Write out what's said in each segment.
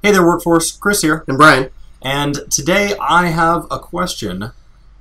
Hey there, Workforce. Chris here. And Brian. And today I have a question.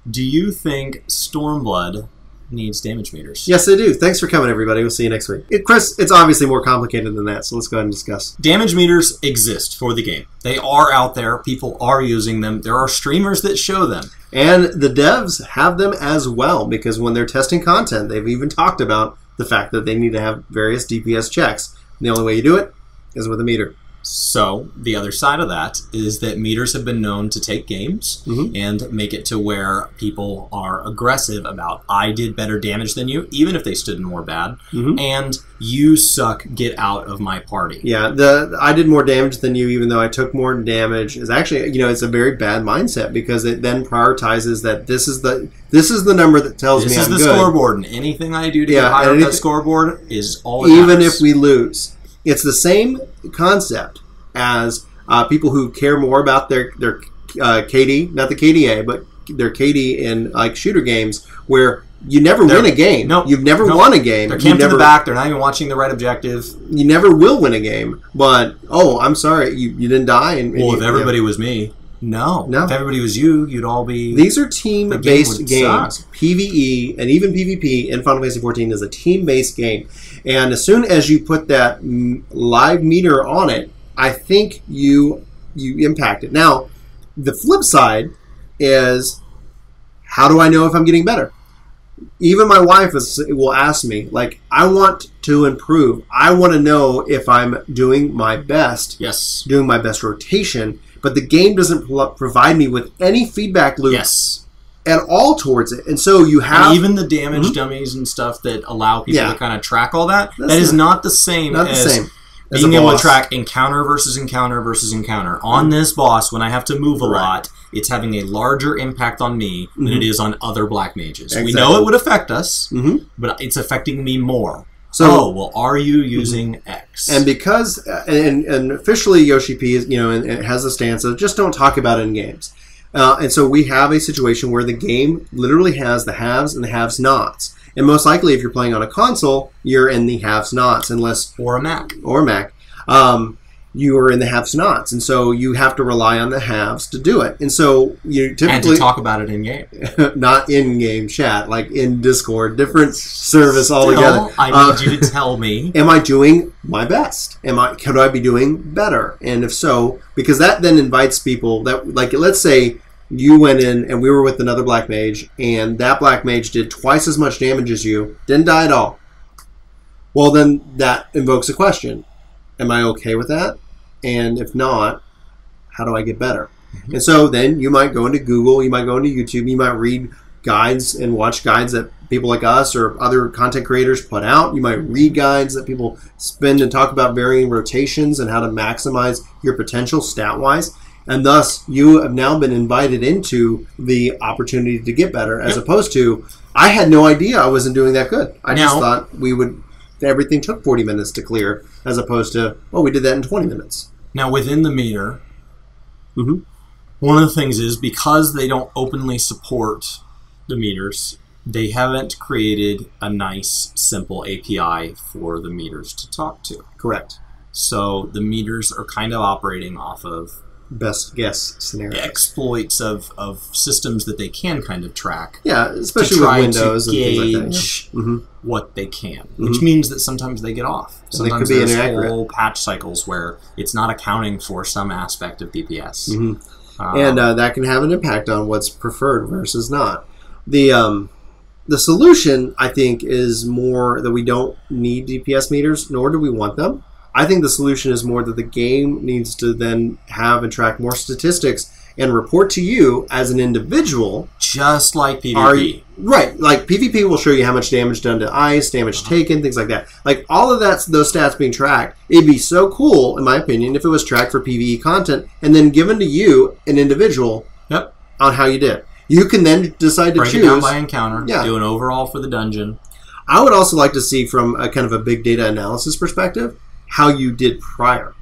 Do you think Stormblood needs damage meters? Yes, I do. Thanks for coming, everybody. We'll see you next week. Chris, it's obviously more complicated than that, so let's go ahead and discuss. Damage meters exist for the game. They are out there. People are using them. There are streamers that show them. And the devs have them as well, because when they're testing content, they've even talked about the fact that they need to have various DPS checks. And the only way you do it is with a meter. So, the other side of that is that meters have been known to take games and make it to where people are aggressive about, I did better damage than you, even if they stood in more bad, and you suck, get out of my party. Yeah, the I did more damage than you, even though I took more damage, is actually, you know, it's a very bad mindset, because it then prioritizes that this is the number that tells me I'm good. This is the scoreboard, and anything I do to get higher up that scoreboard is all it even matters. If we lose. It's the same concept as people who care more about their KD, not the KDA, but their KD in like shooter games, where you never win a game. Nope. You've never won a game. They're camped in the back. They're not even watching the right objective. You never will win a game. But, oh, I'm sorry, you didn't die. Well, if everybody was me. No. If everybody was you, you'd all be... These are team-based games. PvE and even PvP in Final Fantasy XIV is a team-based game. And as soon as you put that live meter on it, I think you impact it. Now, the flip side is, how do I know if I'm getting better? Even my wife will ask me, like, I want to improve. I want to know if I'm doing my best. Yes. Doing my best rotation. But the game doesn't provide me with any feedback loop at all towards it. And so you have... And even the damage dummies and stuff that allow people to kind of track all that, that is not the same as being able to track encounter versus encounter versus encounter. On this boss, when I have to move a lot, it's having a larger impact on me than it is on other black mages. We know it would affect us, but it's affecting me more. So, well, are you using X? And because, and officially Yoshi P is, and it has a stance of just don't talk about it in games. And so we have a situation where the game literally has the haves and the have-nots. And most likely, if you're playing on a console, you're in the haves-nots, unless... Or a Mac. Or a Mac. You are in the haves-nots. And so you have to rely on the haves to do it. And so you typically... And to talk about it in-game. Not in-game chat, like in Discord. Different service altogether. I need you to tell me. Am I doing my best? Could I be doing better? And if so, because that then invites people that, like, let's say you went in and we were with another black mage, and that black mage did twice as much damage as you, didn't die at all. Well, then that invokes a question. Am I okay with that? And if not, how do I get better? And so then you might go into Google, you might go into YouTube, you might read guides and watch guides that people like us or other content creators put out. You might read guides that people spend and talk about varying rotations and how to maximize your potential stat-wise. And thus, you have now been invited into the opportunity to get better, as opposed to, I had no idea I wasn't doing that good. I just thought everything took 40 minutes to clear, as opposed to, well, we did that in 20 minutes. Now, within the meter, one of the things is, because they don't openly support the meters, they haven't created a nice, simple API for the meters to talk to. Correct. So the meters are kind of operating off of best guess scenario exploits of systems that they can kind of track. Yeah, especially with Windows and things like that. What they can, which means that sometimes they get off. Sometimes they could be there's whole patch cycles where it's not accounting for some aspect of DPS. And that can have an impact on what's preferred versus not. The solution, I think, is more that we don't need DPS meters, nor do we want them. I think the solution is more that the game needs to then have and track more statistics and report to you as an individual. Just like PvP. Right. Like PvP will show you how much damage done to ice, damage taken, things like that. Like all of those stats being tracked. It'd be so cool, in my opinion, if it was tracked for PvE content and then given to you, an individual, on how you did. You can then decide to choose. Break it down by encounter. Do an overall for the dungeon. I would also like to see, from a kind of a big data analysis perspective, how you did prior.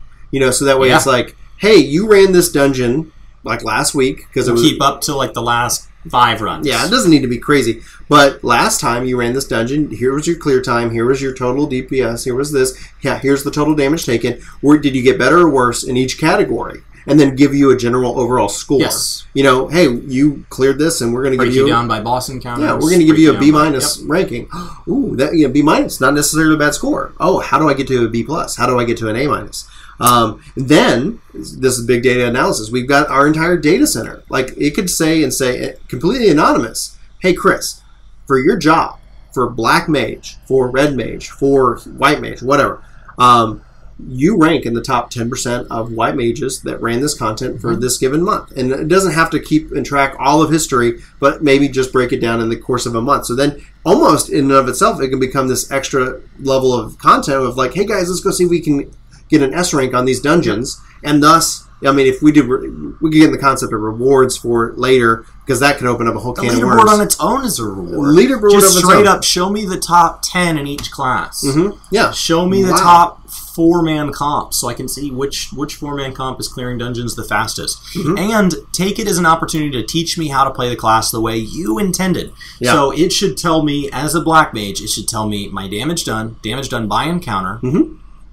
So that way it's like, hey, you ran this dungeon like last week, because it was keep up to like the last 5 runs. Yeah, it doesn't need to be crazy. But last time you ran this dungeon, here was your clear time, here was your total DPS, here was this, yeah, here's the total damage taken. Did you get better or worse in each category? And then give you a general overall score. Yes. You know, hey, you cleared this, and we're going to give you down by boss encounters. Yeah, we're going to give you a B- ranking. Ooh, that B-, not necessarily a bad score. Oh, how do I get to a B+? How do I get to an A-? Then, this is big data analysis. We've got our entire data center. Like, it could say completely anonymous, hey, Chris, for your job, for black mage, for red mage, for white mage, whatever, you rank in the top 10% of white mages that ran this content for this given month. And it doesn't have to keep and track all of history, but maybe just break it down in the course of a month. So then, almost in and of itself, it can become this extra level of content of like, hey guys, let's go see if we can get an S rank on these dungeons, and thus, I mean, if we could get in the concept of rewards for it later, because that could open up a whole can of worms. The leaderboard on its own is a reward. Leaderboard just straight up, show me the top 10 in each class. Yeah. Show me the top 4-man comp so I can see which 4-man comp is clearing dungeons the fastest. And take it as an opportunity to teach me how to play the class the way you intended. Yeah. So it should tell me, as a black mage, it should tell me my damage done by encounter,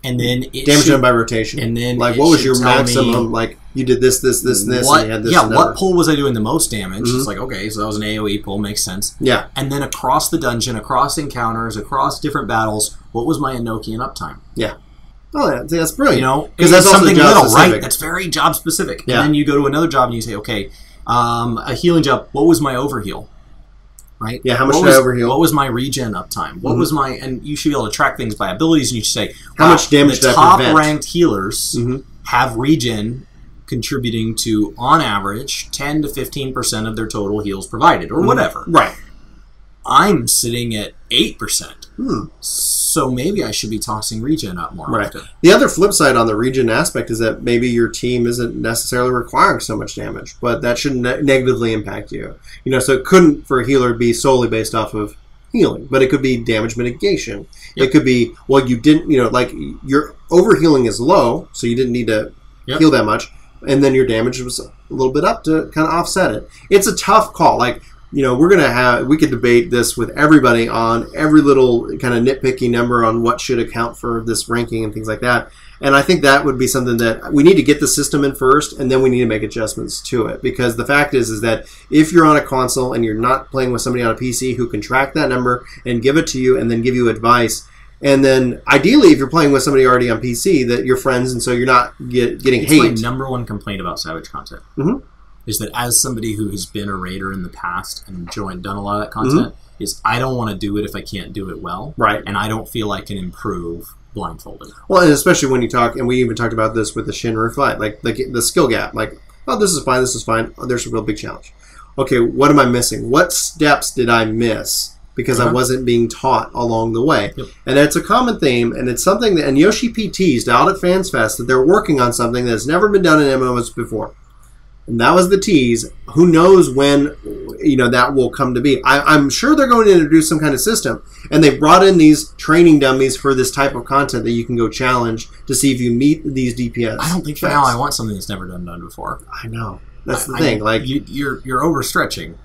and then damage done by rotation. And then like, what was your maximum? Like, you did this, and you had this. Yeah, what pull was I doing the most damage? It's like, okay, so that was an AoE pull, makes sense. Yeah. And then across the dungeon, across encounters, across different battles, what was my Enochian uptime? Yeah. Oh, yeah, that's brilliant. You know, because that's something also little, right? That's very job specific. Yeah. And then you go to another job and you say, okay, a healing job. What was my overheal? Right? Yeah, how much did I overheal? What was my regen uptime? What was my... And you should be able to track things by abilities, and you should say, how much damage did I prevent? The top-ranked healers have regen contributing to, on average, 10 to 15% of their total heals provided, or whatever. Right. I'm sitting at 8%. So maybe I should be tossing regen up more often. The other flip side on the regen aspect is that maybe your team isn't necessarily requiring so much damage, but that shouldn't negatively impact you. You know, so it couldn't, for a healer, be solely based off of healing, but it could be damage mitigation. It could be, well, you didn't, you know, like your overhealing is low, so you didn't need to heal that much, and then your damage was a little bit up to kind of offset it. It's a tough call. Like, you know, we could debate this with everybody on every little kind of nitpicky number on what should account for this ranking and things like that. And I think that would be something that we need to get the system in first, and then we need to make adjustments to it. Because the fact is that if you're on a console and you're not playing with somebody on a PC who can track that number and give it to you and then give you advice, and then ideally if you're playing with somebody already on PC, that you're friends and so you're not getting hate. It's my number one complaint about Savage content. Is that as somebody who has been a raider in the past and done a lot of that content, is I don't want to do it if I can't do it well. Right. And I don't feel I can improve blindfolded. Well, and especially when you talk, and we even talked about this with the Shinra fight, like the skill gap. Like, oh, this is fine. Oh, there's a real big challenge. Okay, what am I missing? What steps did I miss because I wasn't being taught along the way? And it's a common theme, and it's something that, and Yoshi P teased out at Fans Fest that they're working on something that's never been done in MMOs before. And that was the tease. Who knows when, you know, that will come to be. I'm sure they're going to introduce some kind of system. And they brought in these training dummies for this type of content that you can go challenge to see if you meet these DPS. I don't think for now I want something that's never done before. I know. That's the thing. Like you're overstretching.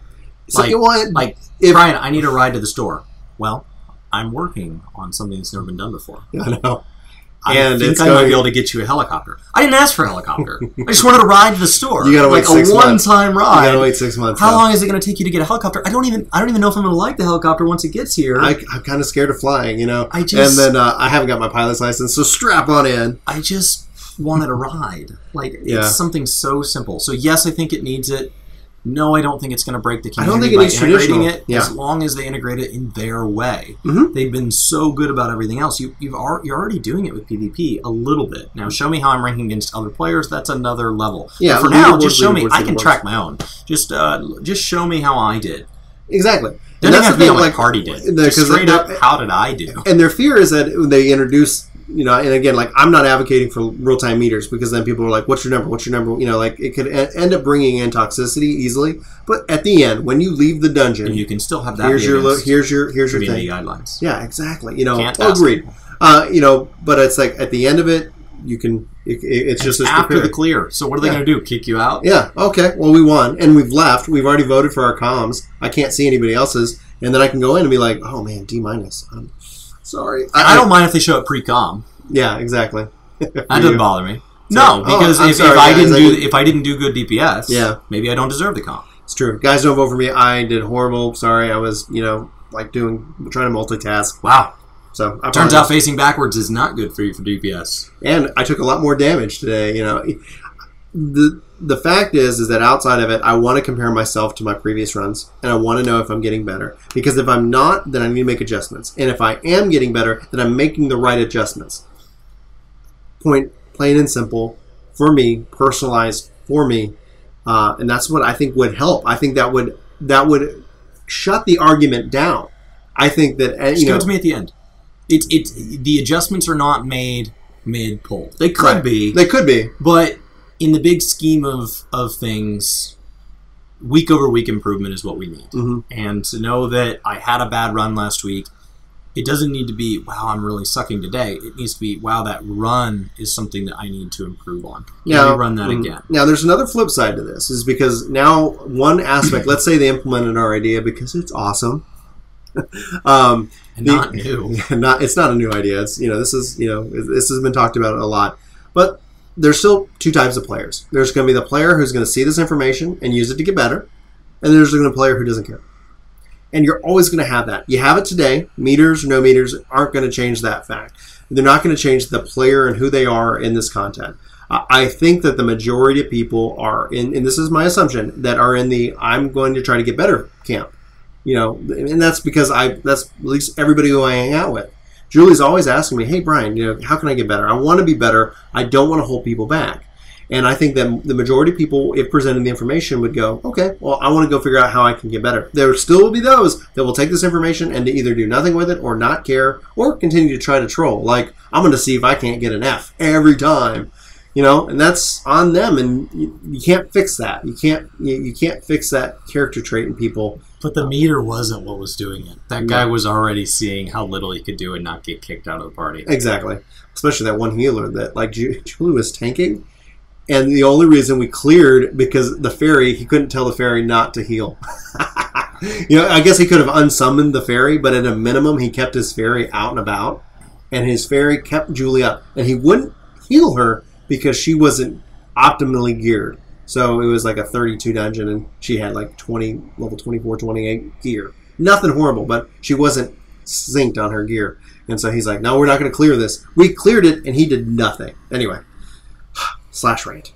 So Brian, I need a ride to the store. Well, I'm working on something that's never been done before. I know. I think I might be able to get you a helicopter. I didn't ask for a helicopter. I just wanted a ride to the store. You gotta wait 6 months. Like a one-time ride. You gotta wait 6 months. How long is it going to take you to get a helicopter? I don't even know if I'm going to like the helicopter once it gets here. I'm kind of scared of flying, you know. And then I haven't got my pilot's license, so strap on in. I just wanted a ride. Like, it's something so simple. So yes, I think it needs it. No, I don't think it's going to break the community. I don't think it needs integrating it as long as they integrate it in their way. They've been so good about everything else. You're already doing it with PvP a little bit. Now, show me how I'm ranking against other players. That's another level. Yeah, but for now, just show me. I can track my own. Just show me how I did. Exactly. Doesn't have to be how my party did. Just straight up, how did I do? And their fear is that when they introduce, you know, and again, like, I'm not advocating for real-time meters because then people are like, what's your number? What's your number? You know, like, it could end up bringing in toxicity easily. But at the end, when you leave the dungeon, and you can still have that. Here's your community thing. Guidelines. Yeah, exactly. You know, Can't agreed. You know, but it's like at the end of it, you can. It's just after the clear. So what are they going to do? Kick you out? Yeah. Okay. Well, we won, and we've left. We've already voted for our comms. I can't see anybody else's, and then I can go in and be like, "Oh man, D-. I'm sorry." I don't mind if they show it pre-com. Yeah. Exactly. That doesn't bother me. No, because if I didn't do good DPS, maybe I don't deserve the comp. It's true. Guys, don't vote for me. I did horrible. Sorry, I was trying to multitask. Wow. So turns out facing backwards is not good for you for DPS. And I took a lot more damage today. The fact is that outside of it, I want to compare myself to my previous runs, and I want to know if I'm getting better. Because if I'm not, then I need to make adjustments. And if I am getting better, then I'm making the right adjustments. Point plain and simple for me, personalized for me, and that's what I think would help. I think that would shut the argument down. I think that just give it to me at the end. The adjustments are not made mid-pull. They could be. They could be. But in the big scheme of things, week over week improvement is what we need. Mm-hmm. And to know that I had a bad run last week, it doesn't need to be, wow, I'm really sucking today. It needs to be, wow, that run is something that I need to improve on. Let me run that again. Now, there's another flip side to this, is because now one aspect, let's say they implemented our idea because it's awesome. Not new. It's not a new idea. It's this has been talked about a lot. But there's still two types of players. There's going to be the player who's going to see this information and use it to get better, and there's going to be a player who doesn't care. And you're always going to have that. You have it today. Meters, no meters aren't going to change that fact. They're not going to change the player and who they are in this content. I think that the majority of people are in, and this is my assumption, that are in the I'm going to try to get better camp. And that's because that's at least everybody who I hang out with. Julie's always asking me, hey, Brian, how can I get better? I want to be better. I don't want to hold people back. And I think that the majority of people, if presented the information, would go, okay, well, I want to go figure out how I can get better. There still will be those that will take this information and to either do nothing with it or not care or continue to try to troll. Like, I'm going to see if I can't get an F every time. And that's on them, and you can't fix that. You can't fix that character trait in people. But the meter wasn't what was doing it. That guy was already seeing how little he could do and not get kicked out of the party. Exactly. Especially that one healer that, like, Julie was tanking. And the only reason we cleared because the fairy, he couldn't tell the fairy not to heal. I guess he could have unsummoned the fairy, but at a minimum, he kept his fairy out and about. And his fairy kept Julie up. And he wouldn't heal her because she wasn't optimally geared. So it was like a 32 dungeon, and she had like level 24, 28 gear. Nothing horrible, but she wasn't synced on her gear. And so he's like, no, we're not going to clear this. We cleared it, and he did nothing. Anyway. / rant.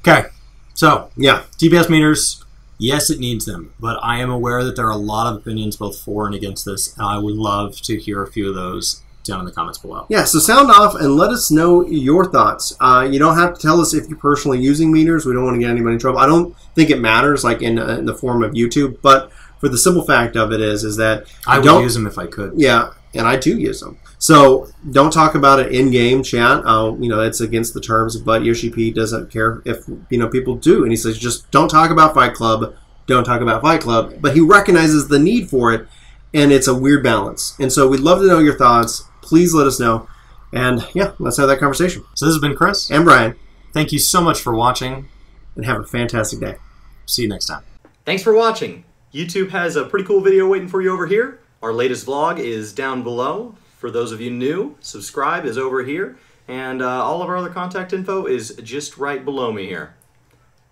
Okay. So, DPS meters, yes, it needs them. But I am aware that there are a lot of opinions both for and against this. And I would love to hear a few of those down in the comments below. Yeah, so sound off and let us know your thoughts. You don't have to tell us if you're personally using meters. We don't want to get anybody in trouble. I don't think it matters, like in the form of YouTube. But for the simple fact of it is that I would use them if I could. Yeah, and I do use them. So don't talk about it in-game chat. It's against the terms, but Yoshi P doesn't care if people do. And he says, just don't talk about Fight Club. Don't talk about Fight Club. But he recognizes the need for it, and it's a weird balance. And so we'd love to know your thoughts. Please let us know. And yeah, let's have that conversation. So this has been Chris. And Brian. Thank you so much for watching. And have a fantastic day. See you next time. Thanks for watching. YouTube has a pretty cool video waiting for you over here. Our latest vlog is down below. For those of you new, subscribe is over here. And all of our other contact info is just right below me here.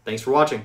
Thanks for watching.